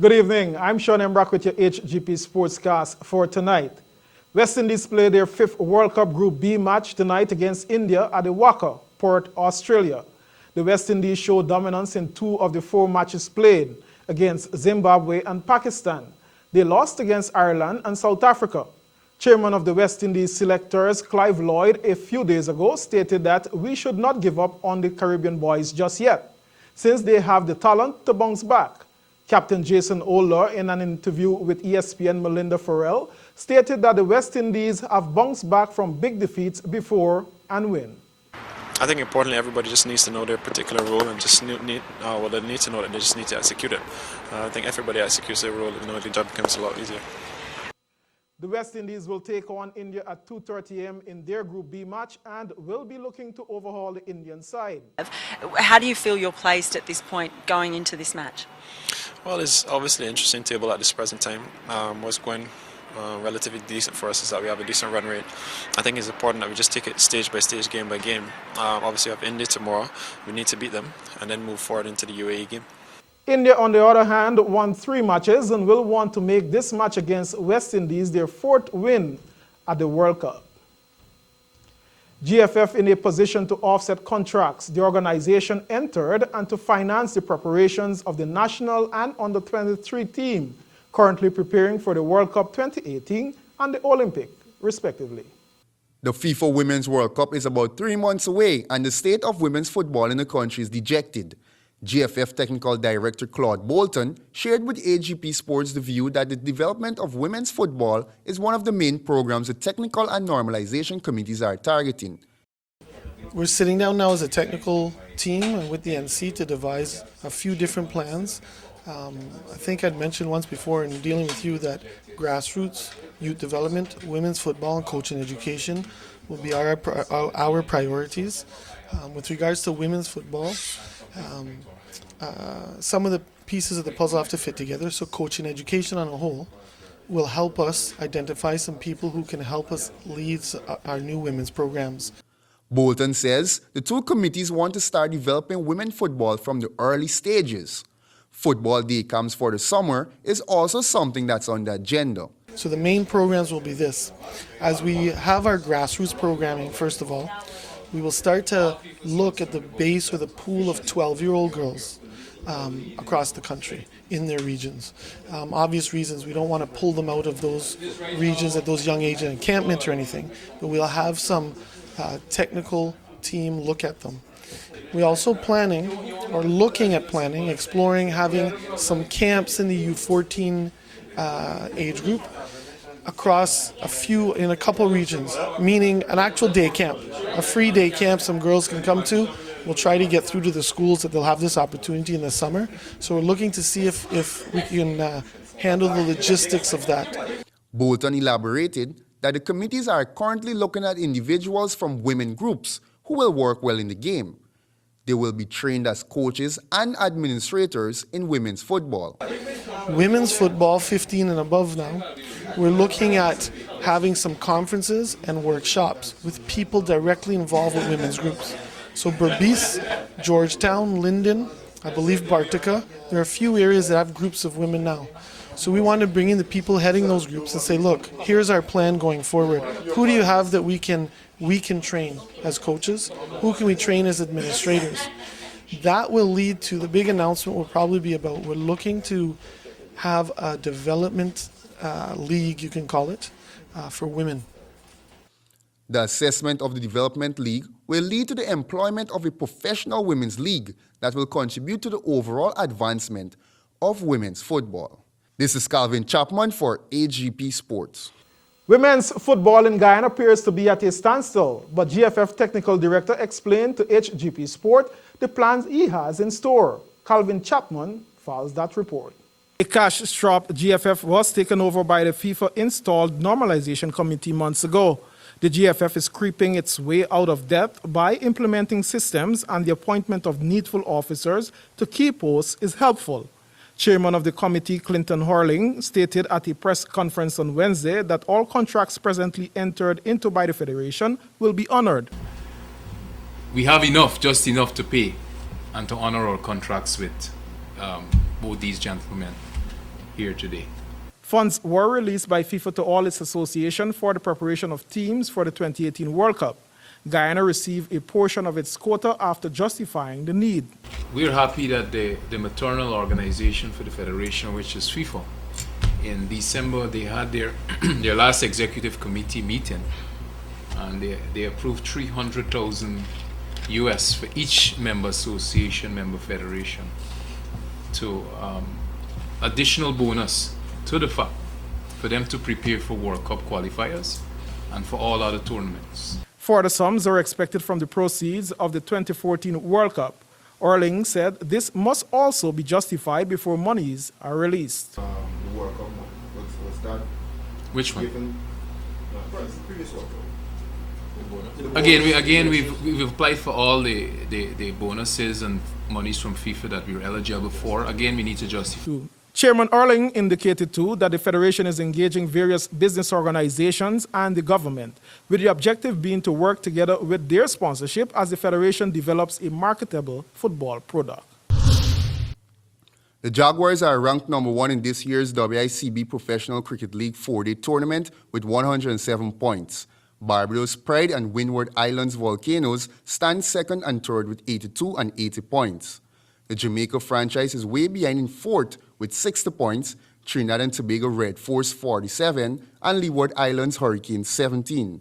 Good evening. I'm Sean Embrock with your HGP Sportscast for tonight. West Indies play their 5th World Cup Group B match tonight against India at the WACA, Port, Australia. The West Indies show dominance in 2 of the 4 matches played against Zimbabwe and Pakistan. They lost against Ireland and South Africa. Chairman of the West Indies selectors, Clive Lloyd, a few days ago stated that we should not give up on the Caribbean boys just yet, since they have the talent to bounce back. Captain Jason Oler, in an interview with ESPN Melinda Farrell, stated that the West Indies have bounced back from big defeats before and win. I think importantly, everybody just needs to know their particular role and just they need to know that they just need to execute it. I think everybody executes their role, the job becomes a lot easier. The West Indies will take on India at 2:30 a.m. in their Group B match and will be looking to overhaul the Indian side. How do you feel you're placed at this point going into this match? Well, it's obviously an interesting table at this present time. What's going relatively decent for us is that we have a decent run rate. I think it's important that we just take it stage by stage, game by game. Obviously, we have India tomorrow. We need to beat them and then move forward into the UAE game. India, on the other hand, won 3 matches and will want to make this match against West Indies their 4th win at the World Cup. GFF in a position to offset contracts the organization entered and to finance the preparations of the national and under-23 team currently preparing for the World Cup 2018 and the Olympic, respectively. The FIFA Women's World Cup is about 3 months away and the state of women's football in the country is dejected. GFF Technical Director Claude Bolton shared with AGP Sports the view that the development of women's football is one of the main programs the technical and normalization committees are targeting. We're sitting down now as a technical team with the NC to devise a few different plans. I think I'd mentioned once before in dealing with you that grassroots, youth development, women's football, and coaching education will be our priorities. With regards to women's football, some of the pieces of the puzzle have to fit together, so coaching education on a whole will help us identify some people who can help us lead our new women's programs. Bolton says the 2 committees want to start developing women football from the early stages. Football day camps for the summer is also something that's on the agenda. So the main programs will be this. As we have our grassroots programming, first of all, we will start to look at the base or the pool of 12-year-old girls across the country in their regions. Obvious reasons, we don't want to pull them out of those regions at those young ages in encampment or anything, but we'll have some technical team look at them. We're also looking at exploring having some camps in the U14 age group across in a couple regions, meaning an actual day camp, a free day camp some girls can come to. We'll try to get through to the schools that they'll have this opportunity in the summer. So we're looking to see if we can handle the logistics of that. Bolton elaborated that the committees are currently looking at individuals from women groups who will work well in the game. They will be trained as coaches and administrators in women's football. Women's football, 15 and above now, we're looking at having some conferences and workshops with people directly involved with women's groups. So Berbice, Georgetown, Linden, I believe Bartica, there are a few areas that have groups of women now. So we want to bring in the people heading those groups and say, look, here's our plan going forward. Who do you have that we can train as coaches? Who can we train as administrators? That will lead to the big announcement will probably be about we're looking to have a development league, you can call it, for women. The assessment of the development league will lead to the employment of a professional women's league that will contribute to the overall advancement of women's football. This is Calvin Chapman for AGP Sports. Women's football in Guyana appears to be at a standstill, but GFF Technical Director explained to HGP Sport the plans he has in store. Calvin Chapman files that report. A cash-strapped GFF was taken over by the FIFA-installed Normalization Committee months ago. The GFF is creeping its way out of debt by implementing systems, and the appointment of needful officers to key posts is helpful. Chairman of the committee, Clinton Horling, stated at a press conference on Wednesday that all contracts presently entered into by the Federation will be honored. We have just enough to pay and to honor our contracts with both these gentlemen. here today. Funds were released by FIFA to all its associations for the preparation of teams for the 2018 World Cup. Guyana received a portion of its quota after justifying the need. We're happy that the maternal organization for the federation, which is FIFA, in December they had their their last executive committee meeting, and they approved $300,000 US for each member association, member federation, to additional bonus to the FA for them to prepare for World Cup qualifiers and for all other tournaments. Further sums are expected from the proceeds of the 2014 World Cup. Erling said this must also be justified before monies are released. The World Cup, what's that? Which one? Given the previous World Cup. Again, we've applied for all the bonuses and monies from FIFA that we're eligible for. Again, we need to justify. Chairman Erling indicated too that the Federation is engaging various business organizations and the government, with the objective being to work together with their sponsorship as the Federation develops a marketable football product. The Jaguars are ranked number 1 in this year's WICB Professional Cricket League 4-day tournament with 107 points. Barbados Pride and Windward Islands Volcanoes stand second and third with 82 and 80 points. The Jamaica franchise is way behind in fourth with 60 points, Trinidad and Tobago Red Force 47, and Leeward Islands Hurricanes 17.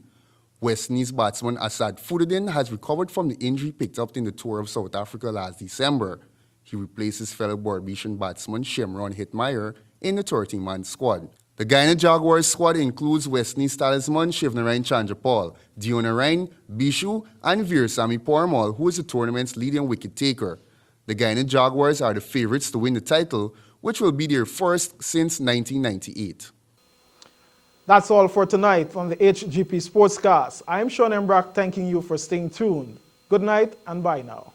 West Indies batsman Asad Fududdin has recovered from the injury picked up in the tour of South Africa last December. He replaces fellow Barbadian batsman Shemron Hitmeyer in the 13-man squad. The Guyana Jaguars squad includes West Indies talisman Shivnarine Chandrapal, Dionarine, Bishu, and Veersamy Pormal, who is the tournament's leading wicket taker. The Guyana Jaguars are the favorites to win the title, which will be their first since 1998. That's all for tonight from the HGP Sportscast. I am Sean Embrock, thanking you for staying tuned. Good night and bye now.